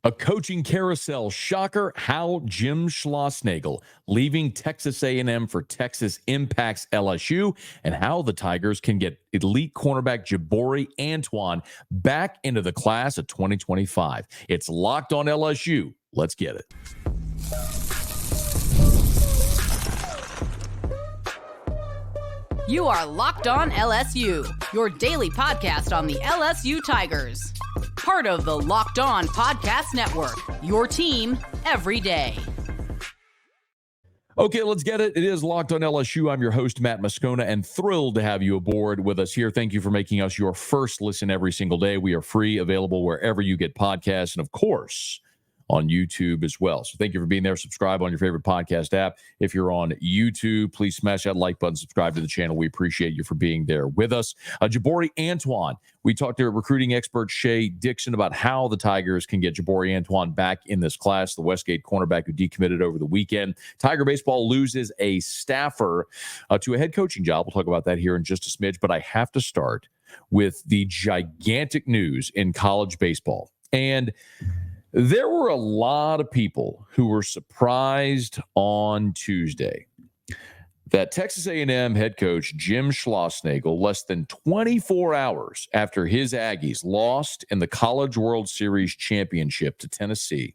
A coaching carousel shocker, how Jim Schlossnagle leaving Texas A&M for Texas impacts LSU, and how the Tigers can get elite cornerback Jaboree Antoine back into the class of 2025. It's Locked on LSU. Let's get it. You are Locked on LSU, your daily podcast on the LSU Tigers. Part of the Locked On Podcast Network, your team every day. Okay, let's get it. It is Locked on LSU. I'm your host, Matt Moscona, and thrilled to have you aboard with us here. Thank you for making us your first listen every single day. We are free, available wherever you get podcasts, and of course, on YouTube as well. So thank you for being there. Subscribe on your favorite podcast app. If you're on YouTube, please smash that like button, subscribe to the channel. We appreciate you for being there with us. Jaboree Antoine. We talked to recruiting expert Shea Dixon about how the Tigers can get Jaboree Antoine back in this class, the Westgate cornerback who decommitted over the weekend. Tiger baseball loses a staffer to a head coaching job. We'll talk about that here in just a smidge, but I have to start with the gigantic news in college baseball. And there were a lot of people who were surprised on Tuesday that Texas A&M head coach Jim Schlossnagle, less than 24 hours after his Aggies lost in the College World Series championship to Tennessee,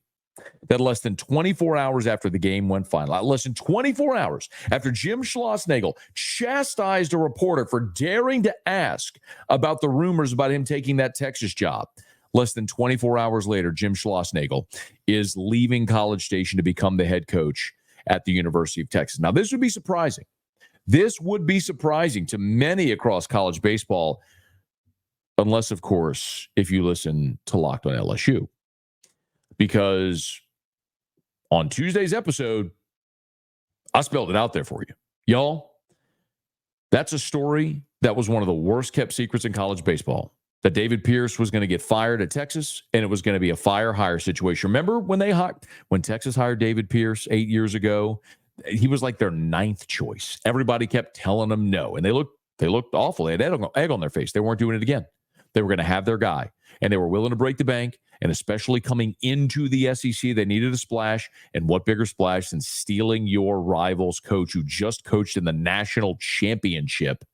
that less than 24 hours after the game went final, less than 24 hours after Jim Schlossnagle chastised a reporter for daring to ask about the rumors about him taking that Texas job, less than 24 hours later, Jim Schlossnagle is leaving College Station to become the head coach at the University of Texas. Now, this would be surprising. This would be surprising to many across college baseball, unless, of course, if you listen to Locked on LSU. Because on Tuesday's episode, I spelled it out there for you. Y'all, that's a story that was one of the worst kept secrets in college baseball. That David Pierce was going to get fired at Texas, and it was going to be a fire-hire situation. Remember when Texas hired David Pierce 8 years ago? He was like their ninth choice. Everybody kept telling them no, and they looked awful. They had egg on their face. They weren't doing it again. They were going to have their guy, and they were willing to break the bank. And especially coming into the SEC, they needed a splash. And what bigger splash than stealing your rival's coach who just coached in the national championship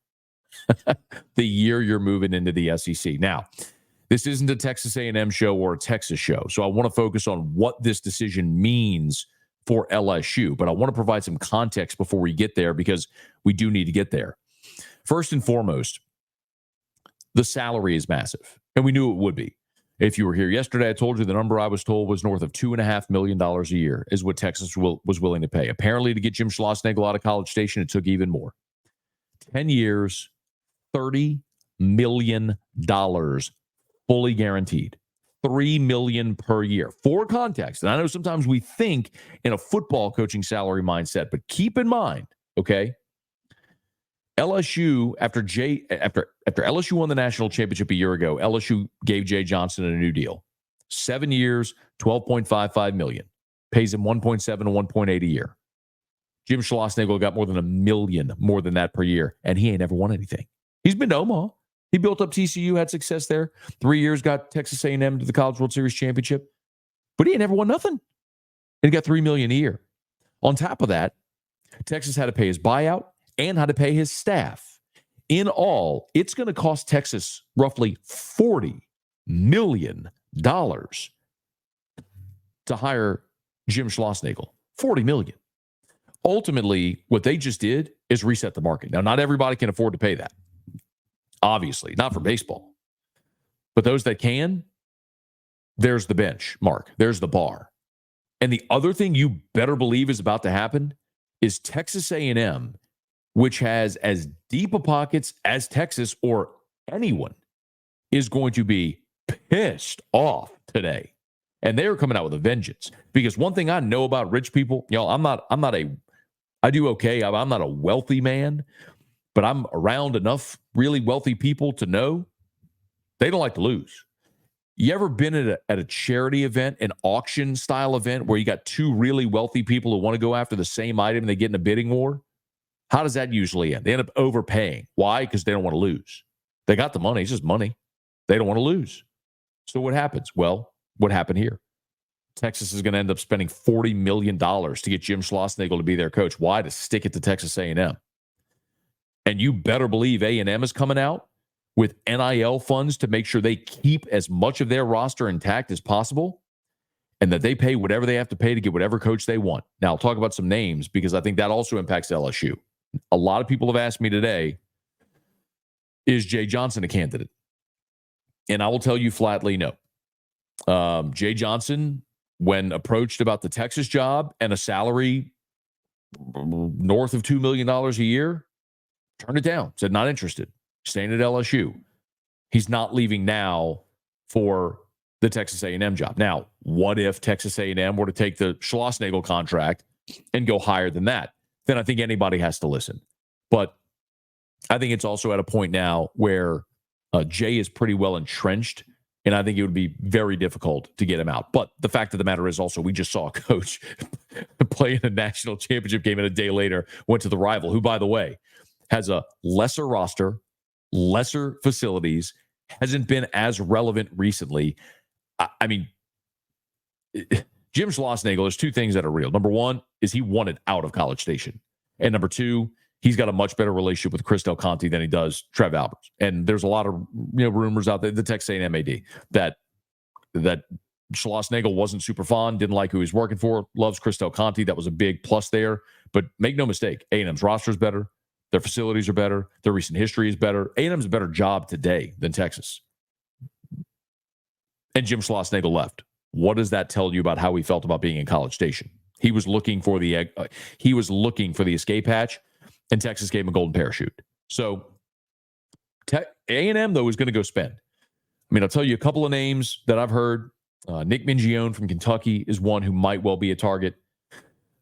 the year you're moving into the SEC. Now, this isn't a Texas A&M show or a Texas show, so I want to focus on what this decision means for LSU, but I want to provide some context before we get there because we do need to get there. First and foremost, the salary is massive, and we knew it would be. If you were here yesterday, I told you the number I was told was north of $2.5 million a year is what Texas was willing to pay. Apparently, to get Jim Schlossnagle out of College Station, it took even more. 10 years, $30 million fully guaranteed. $3 million per year. For context, and I know sometimes we think in a football coaching salary mindset, but keep in mind, okay, LSU, after LSU won the national championship a year ago, LSU gave Jay Johnson a new deal. 7 years, $12.55 million. Pays him $1.7 to $1.8 a year. Jim Schlossnagle got more than $1 million more than that per year, and he ain't ever won anything. He's been to Omaha. He built up TCU, had success there. 3 years, got Texas A&M to the College World Series championship. But he ain't never won nothing. And he got $3 million a year. On top of that, Texas had to pay his buyout and had to pay his staff. In all, it's going to cost Texas roughly $40 million to hire Jim Schlossnagle. $40 million. Ultimately, what they just did is reset the market. Now, not everybody can afford to pay that. Obviously, not for baseball. But those that can, there's the benchmark. There's the bar. And the other thing you better believe is about to happen is Texas A&M, which has as deep a pockets as Texas or anyone, is going to be pissed off today. And they're coming out with a vengeance. Because one thing I know about rich people, y'all, I do okay. I'm not a wealthy man, but I'm around enough really wealthy people to know they don't like to lose. You ever been at a charity event, an auction style event where you got two really wealthy people who want to go after the same item and they get in a bidding war? How does that usually end? They end up overpaying. Why? Because they don't want to lose. They got the money. It's just money. They don't want to lose. So what happens? Well, what happened here? Texas is going to end up spending $40 million to get Jim Schlossnagle to be their coach. Why? To stick it to Texas A&M. And you better believe A&M is coming out with NIL funds to make sure they keep as much of their roster intact as possible and that they pay whatever they have to pay to get whatever coach they want. Now, I'll talk about some names because I think that also impacts LSU. A lot of people have asked me today, is Jay Johnson a candidate? And I will tell you flatly, no. Jay Johnson, when approached about the Texas job and a salary north of $2 million a year, turned it down, said not interested, staying at LSU. He's not leaving now for the Texas A&M job. Now, what if Texas A&M were to take the Schlossnagle contract and go higher than that? Then I think anybody has to listen. But I think it's also at a point now where Jay is pretty well entrenched, and I think it would be very difficult to get him out. But the fact of the matter is also we just saw a coach play in a national championship game and a day later went to the rival, who, by the way, has a lesser roster, lesser facilities, hasn't been as relevant recently. I mean, Jim Schlossnagle, there's two things that are real. Number one is he wanted out of College Station. And number two, he's got a much better relationship with Chris Del Conte than he does Trev Alberts. And there's a lot of rumors out there, the Texas A&M AD, that Schlossnagle wasn't super fond, didn't like who he was working for, loves Chris Del Conte. That was a big plus there. But make no mistake, A&M's roster is better. Their facilities are better. Their recent history is better. A&M's a better job today than Texas. And Jim Schlossnagle left. What does that tell you about how he felt about being in College Station? He was looking for the escape hatch, and Texas gave him a golden parachute. So A&M, though, is going to go spend. I mean, I'll tell you a couple of names that I've heard. Nick Mingione from Kentucky is one who might well be a target.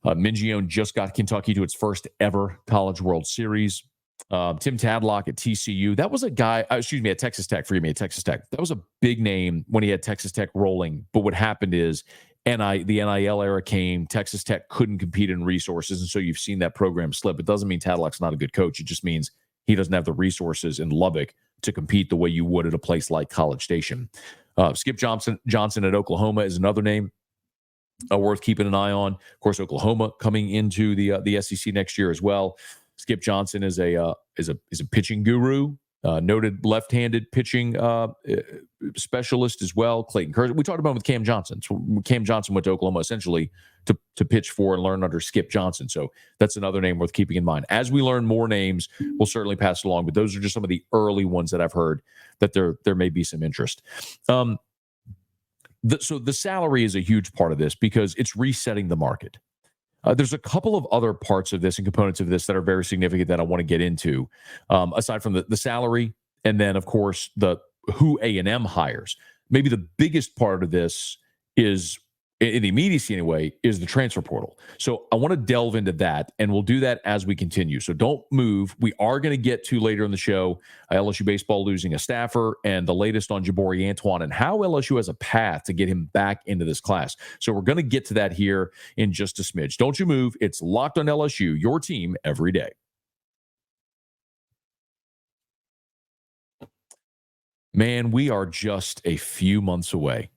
Mingione just got Kentucky to its first ever College World Series. Tim Tadlock at TCU. That was a guy, at Texas Tech. Forgive me, at Texas Tech. That was a big name when he had Texas Tech rolling. But what happened is the NIL era came. Texas Tech couldn't compete in resources. And so you've seen that program slip. It doesn't mean Tadlock's not a good coach. It just means he doesn't have the resources in Lubbock to compete the way you would at a place like College Station. Skip Johnson at Oklahoma is another name worth keeping an eye on. Of course, Oklahoma coming into the SEC next year as well. Skip Johnson is a pitching guru, noted left-handed pitching specialist as well. Clayton Kershaw. We talked about him with Cam Johnson. So Cam Johnson went to Oklahoma essentially to pitch for and learn under Skip Johnson. So that's another name worth keeping in mind. As we learn more names, we'll certainly pass it along. But those are just some of the early ones that I've heard that there may be some interest. So the salary is a huge part of this because it's resetting the market. There's a couple of other parts of this and components of this that are very significant that I want to get into, aside from the salary and then, of course, the who A&M hires. Maybe the biggest part of this is, in the immediacy anyway, is the transfer portal. So I want to delve into that, and we'll do that as we continue. So don't move. We are going to get to later in the show LSU baseball losing a staffer and the latest on Jaboree Antoine and how LSU has a path to get him back into this class. So we're going to get to that here in just a smidge. Don't you move. It's Locked on LSU, your team every day. Man, we are just a few months away.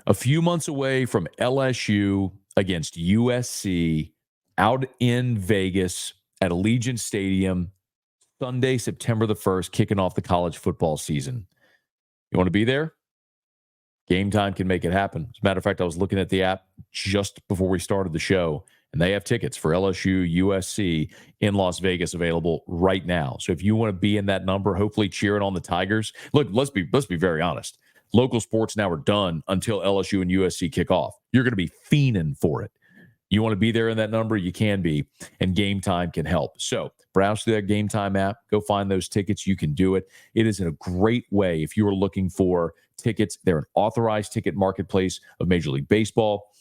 A few months away from LSU against USC out in Vegas at Allegiant Stadium, Sunday, September the 1st, kicking off the college football season. You want to be there? Game Time can make it happen. As a matter of fact, I was looking at the app just before we started the show, and they have tickets for LSU, USC in Las Vegas available right now. So if you want to be in that number, hopefully cheering on the Tigers. Look, let's be very honest. Local sports now are done until LSU and USC kick off. You're going to be fiending for it. You want to be there in that number? You can be, and Game Time can help. So browse through that Game Time app. Go find those tickets. You can do it. It is a great way if you are looking for tickets. They're an authorized ticket marketplace of Major League Baseball,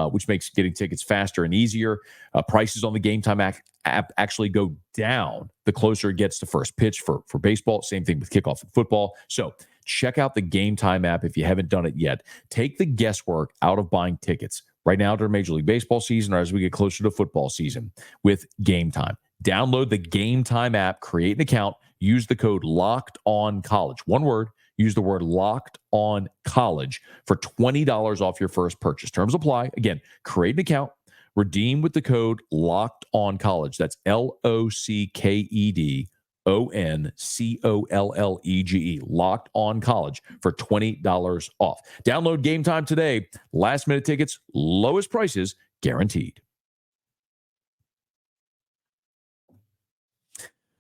which makes getting tickets faster and easier. Prices on the Game Time app actually go down the closer it gets to first pitch for baseball. Same thing with kickoff in football. So check out the Game Time app if you haven't done it yet. Take the guesswork out of buying tickets right now during Major League Baseball season or as we get closer to football season with Game Time. Download the Game Time app, create an account, use the code LOCKEDONCollege. One word. use the word Locked On College for $20 off your first purchase. Terms apply. Again, create an account, redeem with the code Locked On College. That's LOCKED ONCOLLEGE, Locked On College for $20 off. Download Game Time today. Last minute tickets, lowest prices guaranteed.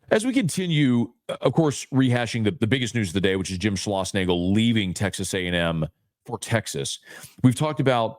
As we continue, of course, rehashing the biggest news of the day, which is Jim Schlossnagle leaving Texas A&M for Texas. We've talked about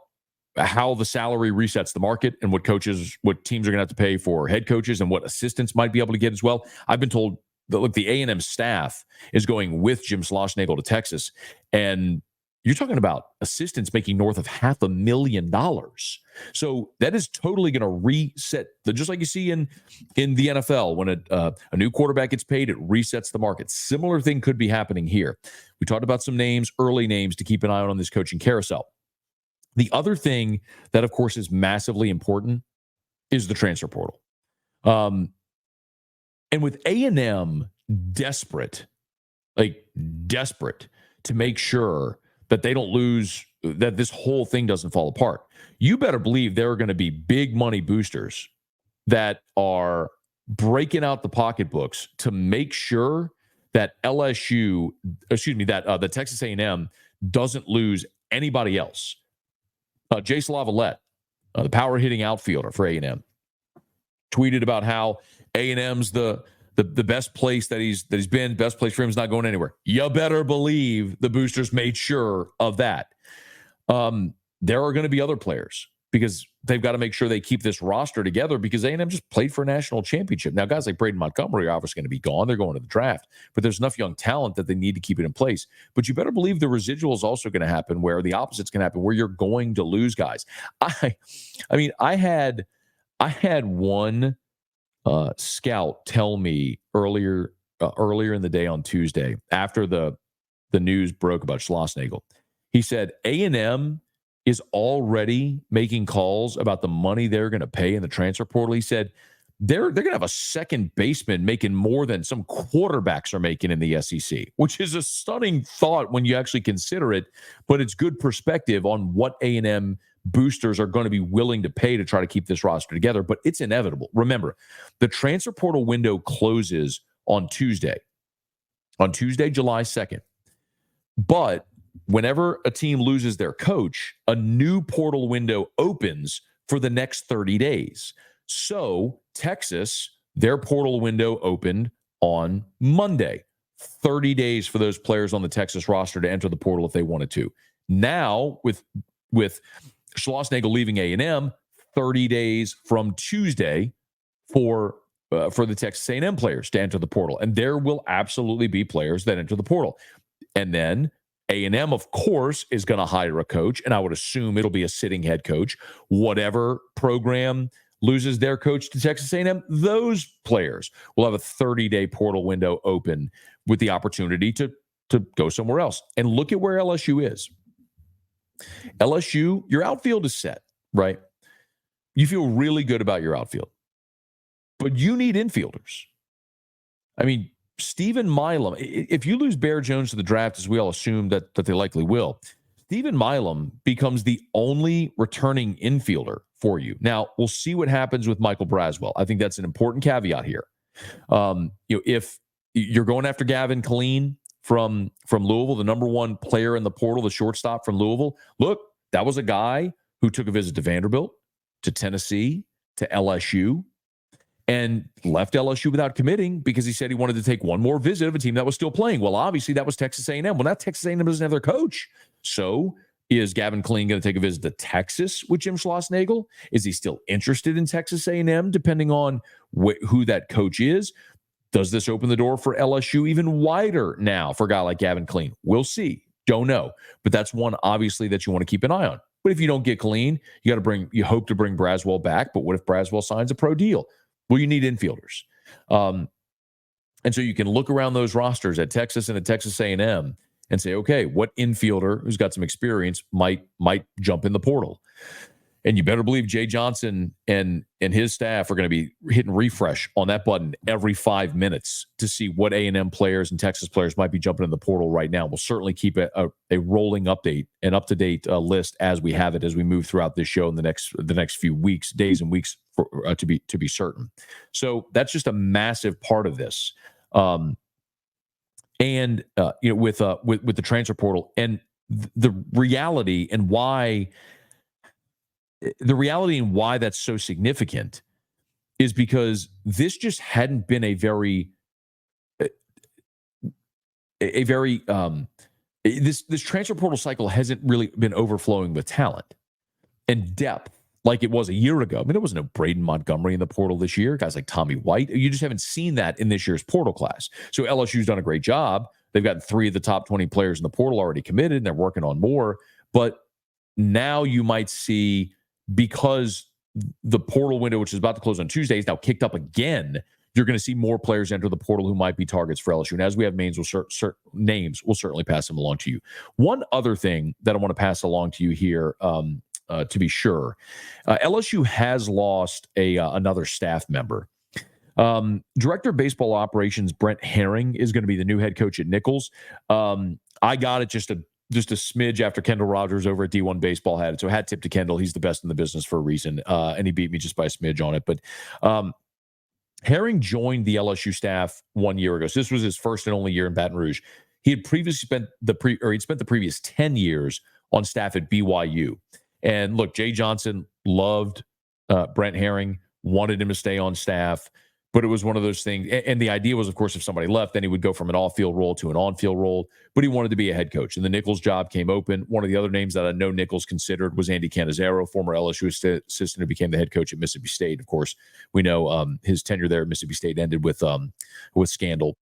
how the salary resets the market and what teams are going to have to pay for head coaches and what assistants might be able to get as well. I've been told that, look, the A&M staff is going with Jim Schlossnagle to Texas, and you're talking about assistants making north of $500,000. So that is totally going to reset, just like you see in the NFL. When a new quarterback gets paid, it resets the market. Similar thing could be happening here. We talked about some names, early names to keep an eye on this coaching carousel. The other thing that, of course, is massively important is the transfer portal. And with A&M desperate to make sure that they don't lose, that this whole thing doesn't fall apart, you better believe there are going to be big money boosters that are breaking out the pocketbooks to make sure that the Texas A&M doesn't lose anybody else. Jace Lavalette, the power hitting outfielder for A&M, tweeted about how A&M's the best place that he's been, best place for him is not going anywhere. You better believe the boosters made sure of that. There are going to be other players because they've got to make sure they keep this roster together because A&M just played for a national championship. Now, guys like Braden Montgomery are obviously going to be gone. They're going to the draft, but there's enough young talent that they need to keep it in place. But you better believe the residual is also going to happen where the opposite's going to happen, where you're going to lose guys. I had one scout tell me earlier in the day on Tuesday after the news broke about Schlossnagle. He said A&M is already making calls about the money they're going to pay in the transfer portal. He said they're going to have a second baseman making more than some quarterbacks are making in the SEC, which is a stunning thought when you actually consider it, but it's good perspective on what A&M boosters are going to be willing to pay to try to keep this roster together, but it's inevitable. Remember, the transfer portal window closes on Tuesday, July 2nd. But whenever a team loses their coach, a new portal window opens for the next 30 days. So Texas, their portal window opened on Monday. 30 days for those players on the Texas roster to enter the portal if they wanted to. Now, with Schlossnagle leaving A&M, 30 days from Tuesday for the Texas A&M players to enter the portal. And there will absolutely be players that enter the portal. And then A&M, of course, is going to hire a coach, and I would assume it'll be a sitting head coach. Whatever program loses their coach to Texas A&M, those players will have a 30-day portal window open with the opportunity to go somewhere else. And look at where LSU is. LSU, your outfield is set, right? You feel really good about your outfield. But you need infielders. I mean, Stephen Milam, if you lose Bear Jones to the draft, as we all assume that they likely will, Stephen Milam becomes the only returning infielder for you. Now, we'll see what happens with Michael Braswell. I think that's an important caveat here. If you're going after Gavin Killeen from Louisville, the number one player in the portal, the shortstop from Louisville, look, that was a guy who took a visit to Vanderbilt, to Tennessee, to LSU, and left LSU without committing because he said he wanted to take one more visit of a team that was still playing. Well, obviously, that was Texas A&M. Well, now Texas A&M doesn't have their coach. So is Gavin Killeen going to take a visit to Texas with Jim Schlossnagle? Is he still interested in Texas A&M, depending on who that coach is? Does this open the door for LSU even wider now for a guy like Gavin Killeen? We'll see. Don't know. But that's one, obviously, that you want to keep an eye on. But if you don't get Killeen, you hope to bring Braswell back. But what if Braswell signs a pro deal? Well, you need infielders. And so you can look around those rosters at Texas and at Texas A&M and say, okay, what infielder who's got some experience might jump in the portal? And you better believe Jay Johnson and his staff are going to be hitting refresh on that button every 5 minutes to see what A&M players and Texas players might be jumping in the portal right now. We'll certainly keep a rolling update, an up-to-date list as we have it, as we move throughout this show in the next few weeks, days and weeks, to be certain. So that's just a massive part of this. With the transfer portal and the reality and why that's so significant is because this just hadn't been this transfer portal cycle hasn't really been overflowing with talent and depth like it was a year ago. I mean, there was no Braden Montgomery in the portal this year. Guys like Tommy White. You just haven't seen that in this year's portal class. So LSU's done a great job. They've got 3 of the top 20 players in the portal already committed, and they're working on more. But now you might see, because the portal window, which is about to close on Tuesday, is now kicked up again, you're going to see more players enter the portal who might be targets for LSU. And as we have names, we'll certainly pass them along to you. One other thing that I want to pass along to you here, to be sure, LSU has lost another staff member. Director of Baseball Operations Brent Herring is going to be the new head coach at Nichols. I got it just a smidge after Kendall Rogers over at D1 Baseball had it. So hat tip to Kendall. He's the best in the business for a reason. And he beat me just by a smidge on it. But Herring joined the LSU staff 1 year ago. So this was his first and only year in Baton Rouge. He had previously spent the previous 10 years on staff at BYU. And look, Jay Johnson loved Brent Herring, wanted him to stay on staff. But it was one of those things. And the idea was, of course, if somebody left, then he would go from an off-field role to an on-field role. But he wanted to be a head coach. And the Nichols job came open. One of the other names that I know Nichols considered was Andy Cannizzaro, former LSU assistant who became the head coach at Mississippi State. Of course, we know his tenure there at Mississippi State ended with scandal.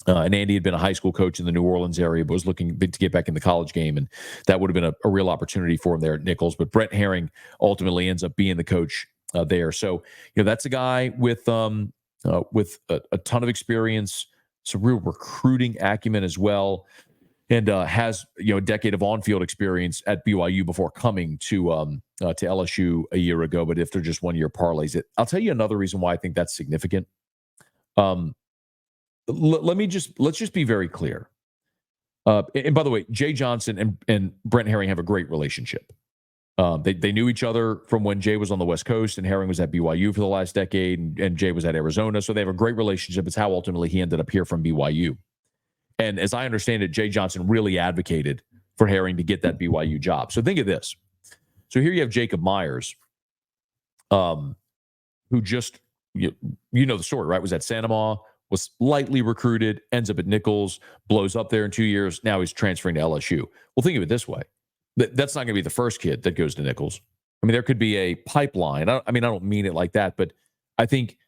And Andy had been a high school coach in the New Orleans area, but was looking to get back in the college game. And that would have been a real opportunity for him there at Nichols. But Brent Herring ultimately ends up being the coach there. So, that's a guy with a ton of experience, some real recruiting acumen as well, and has a decade of on-field experience at BYU before coming to LSU a year ago. But if they're just 1 year parlays, I'll tell you another reason why I think that's significant. Let's just be very clear. And by the way, Jay Johnson and Brent Herring have a great relationship. They knew each other from when Jay was on the West Coast and Herring was at BYU for the last decade, and Jay was at Arizona. So they have a great relationship. It's how ultimately he ended up here from BYU. And as I understand it, Jay Johnson really advocated for Herring to get that BYU job. So think of this. So here you have Jacob Myers, who just, you know the story, right? Was at Santa Ma, was lightly recruited, ends up at Nichols, blows up there in 2 years. Now he's transferring to LSU. Well, think of it this way. That's not going to be the first kid that goes to Nichols. I mean, there could be a pipeline. I don't mean it like that, but I think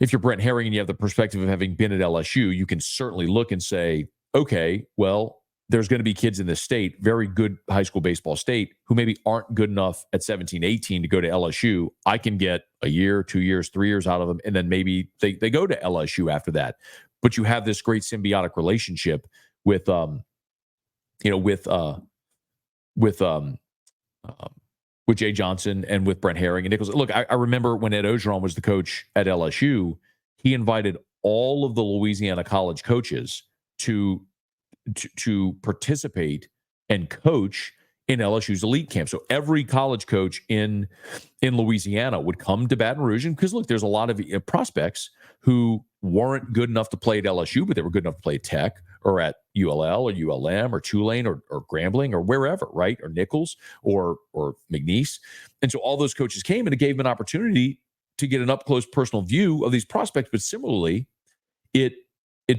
if you're Brent Herring and you have the perspective of having been at LSU, you can certainly look and say, okay, well, there's going to be kids in this state, very good high school baseball state, who maybe aren't good enough at 17, 18 to go to LSU. I can get a year, 2 years, 3 years out of them, and then maybe they go to LSU after that. But you have this great symbiotic relationship with Jay Johnson and with Brent Herring and Nichols. Look, I remember when Ed Ogeron was the coach at LSU, he invited all of the Louisiana college coaches to participate and coach in LSU's elite camp. So every college coach in Louisiana would come to Baton Rouge. And because, look, there's a lot of prospects who weren't good enough to play at LSU, but they were good enough to play at Tech or at ULL or ULM or Tulane or Grambling or wherever, right? Or Nichols or McNeese. And so all those coaches came, and it gave them an opportunity to get an up-close personal view of these prospects. But similarly, it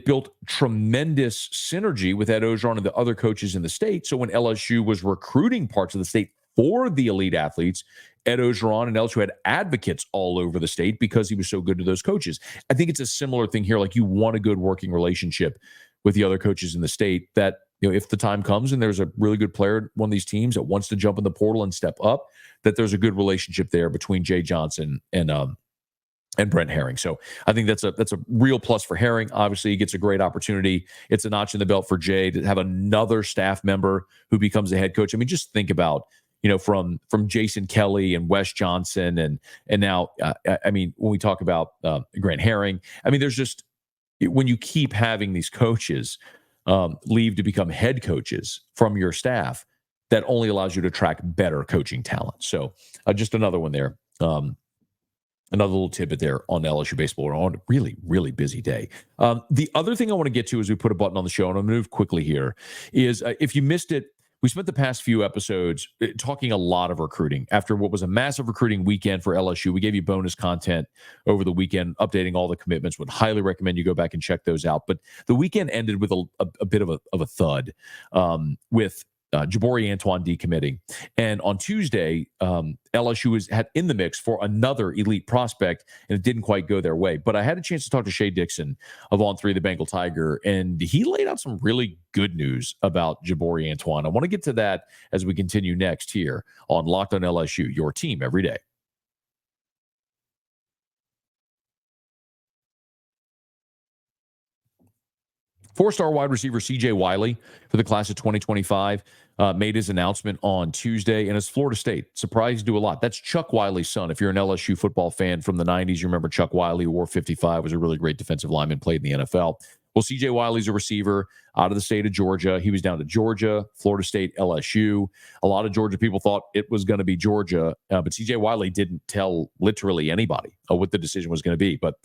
built tremendous synergy with Ed Ogeron and the other coaches in the state. So when LSU was recruiting parts of the state for the elite athletes, Ed Ogeron and LSU had advocates all over the state because he was so good to those coaches. I think it's a similar thing here. Like, you want a good working relationship with the other coaches in the state that, if the time comes and there's a really good player at one of these teams that wants to jump in the portal and step up, that there's a good relationship there between Jay Johnson and Brent Herring. So I think that's a real plus for Herring. Obviously, he gets a great opportunity. It's a notch in the belt for Jay to have another staff member who becomes a head coach. I mean, just think about, from Jason Kelly and Wes Johnson and now, I mean, when we talk about Grant Herring, I mean, there's just when you keep having these coaches leave to become head coaches from your staff, that only allows you to attract better coaching talent. So just another one there. Another little tidbit there on LSU baseball. We're on a really, really busy day. The other thing I want to get to as we put a button on the show, and I'm going to move quickly here, is if you missed it, we spent the past few episodes talking a lot of recruiting. After what was a massive recruiting weekend for LSU, we gave you bonus content over the weekend, updating all the commitments. Would highly recommend you go back and check those out. But the weekend ended with a bit of a thud with Jaboree Antoine decommitting. And on Tuesday, LSU was in the mix for another elite prospect, and it didn't quite go their way. But I had a chance to talk to Shea Dixon of On 3 the Bengal Tiger, and he laid out some really good news about Jaboree Antoine. I want to get to that as we continue next here on Locked on LSU, your team every day. Four-star wide receiver C.J. Wiley for the class of 2025 made his announcement on Tuesday, and it's Florida State. Surprised to a lot. That's Chuck Wiley's son. If you're an LSU football fan from the 90s, you remember Chuck Wiley, who wore 55, was a really great defensive lineman, played in the NFL. Well, C.J. Wiley's a receiver out of the state of Georgia. He was down to Georgia, Florida State, LSU. A lot of Georgia people thought it was going to be Georgia, but C.J. Wiley didn't tell literally anybody what the decision was going to be, but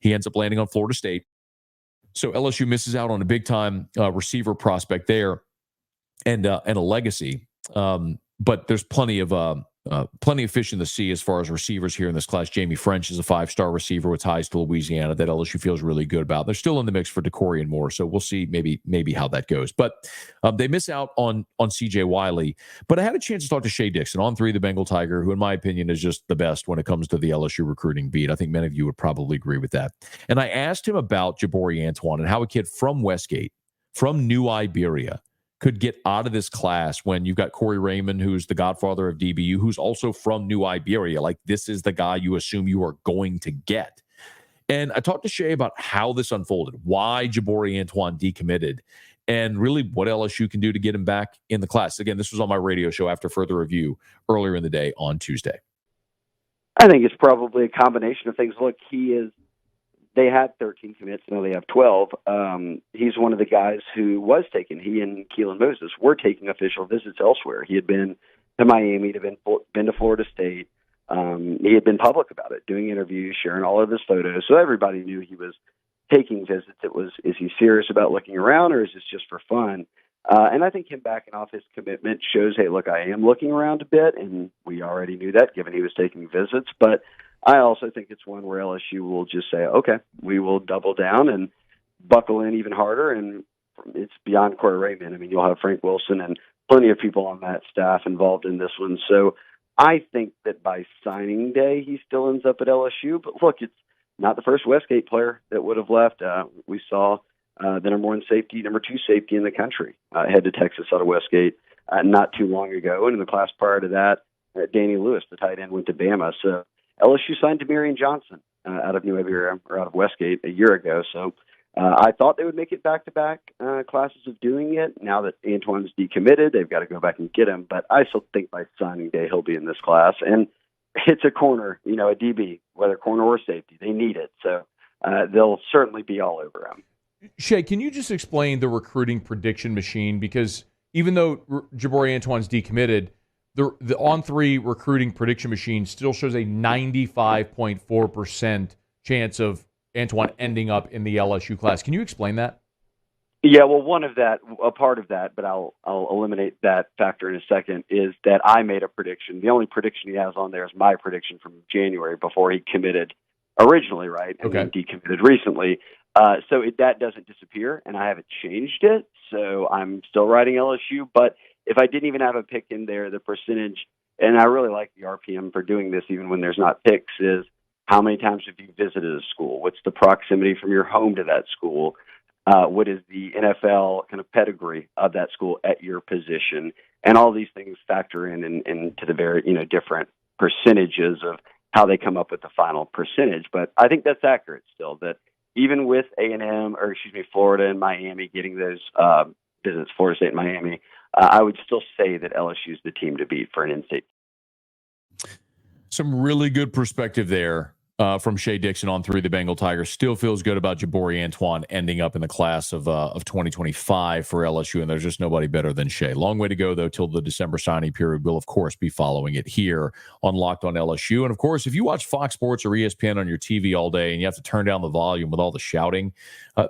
he ends up landing on Florida State. So LSU misses out on a big-time receiver prospect there, and a legacy. But there's plenty of fish in the sea as far as receivers here in this class. Jamie French is a 5-star receiver with ties to Louisiana that LSU feels really good about. They're still in the mix for DeCorey and Moore, so we'll see maybe how that goes. But they miss out on C.J. Wiley. But I had a chance to talk to Shea Dixon, On 3 the Bengal Tiger, who in my opinion is just the best when it comes to the LSU recruiting beat. I think many of you would probably agree with that. And I asked him about Jaboree Antoine and how a kid from Westgate, from New Iberia, could get out of this class when you've got Corey Raymond, who's the godfather of DBU, who's also from New Iberia. Like, this is the guy you assume you are going to get. And I talked to Shea about how this unfolded, why Jaboree Antoine decommitted, and really what LSU can do to get him back in the class. Again, this was on my radio show after further review earlier in the day on Tuesday. I think it's probably a combination of things. Look, they had 13 commits. Now they have 12. He's one of the guys who was taken. He and Keelan Moses were taking official visits elsewhere. He had been to Miami, he'd been to Florida State. He had been public about it, doing interviews, sharing all of his photos. So everybody knew he was taking visits. It was, is he serious about looking around, or is this just for fun? And I think him backing off his commitment shows, hey, look, I am looking around a bit, and we already knew that given he was taking visits. But I also think it's one where LSU will just say, okay, we will double down and buckle in even harder. And it's beyond Corey Raymond. I mean, you'll have Frank Wilson and plenty of people on that staff involved in this one. So I think that by signing day, he still ends up at LSU. But look, it's not the first Westgate player that would have left. We saw the number 2 safety in the country head to Texas out of Westgate not too long ago. And in the class prior to that, Danny Lewis, the tight end, went to Bama. So LSU signed Demarion Johnson out of New Iberia, or out of Westgate, a year ago. So I thought they would make it back-to-back classes of doing it. Now that Antoine's decommitted, they've got to go back and get him. But I still think by signing day he'll be in this class. And it's a corner, a DB, whether corner or safety. They need it. So they'll certainly be all over him. Shea, can you just explain the recruiting prediction machine? Because even though Jaboree Antoine's decommitted, the On3 recruiting prediction machine still shows a 95.4% chance of Antoine ending up in the LSU class. Can you explain that? Yeah, well, a part of that, but I'll eliminate that factor in a second, is that I made a prediction. The only prediction he has on there is my prediction from January before he committed originally, right? And then decommitted recently. So that doesn't disappear, and I haven't changed it. So I'm still writing LSU, but if I didn't even have a pick in there, the percentage, and I really like the RPM for doing this even when there's not picks, is how many times have you visited a school? What's the proximity from your home to that school? What is the NFL kind of pedigree of that school at your position? And all these things factor into the very, different percentages of how they come up with the final percentage. But I think that's accurate still, that even with Florida and Miami getting those visits, Florida State and Miami, I would still say that LSU is the team to beat for an in-state. Some really good perspective there from Shea Dixon on through the Bengal Tigers. Still feels good about Jaboree Antoine ending up in the class of 2025 for LSU, and there's just nobody better than Shea. Long way to go, though, till the December signing period. We'll, of course, be following it here on Locked on LSU. And, of course, if you watch Fox Sports or ESPN on your TV all day and you have to turn down the volume with all the shouting,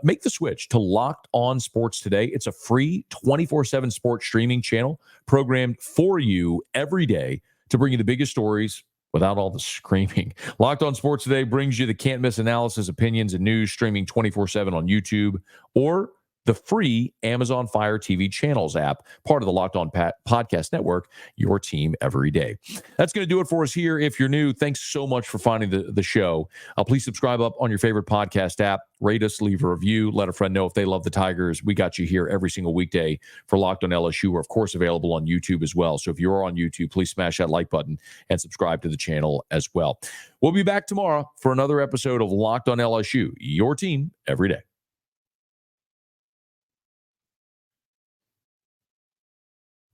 make the switch to Locked on Sports Today. It's a free 24/7 sports streaming channel programmed for you every day to bring you the biggest stories without all the screaming. Locked on Sports Today brings you the can't-miss analysis, opinions, and news streaming 24/7 on YouTube or the free Amazon Fire TV Channels app, part of the Locked On Podcast Network, your team every day. That's going to do it for us here. If you're new, thanks so much for finding the show. Please subscribe up on your favorite podcast app. Rate us, leave a review, let a friend know if they love the Tigers. We got you here every single weekday for Locked on LSU. We're, of course, available on YouTube as well. So if you're on YouTube, please smash that like button and subscribe to the channel as well. We'll be back tomorrow for another episode of Locked on LSU, your team every day.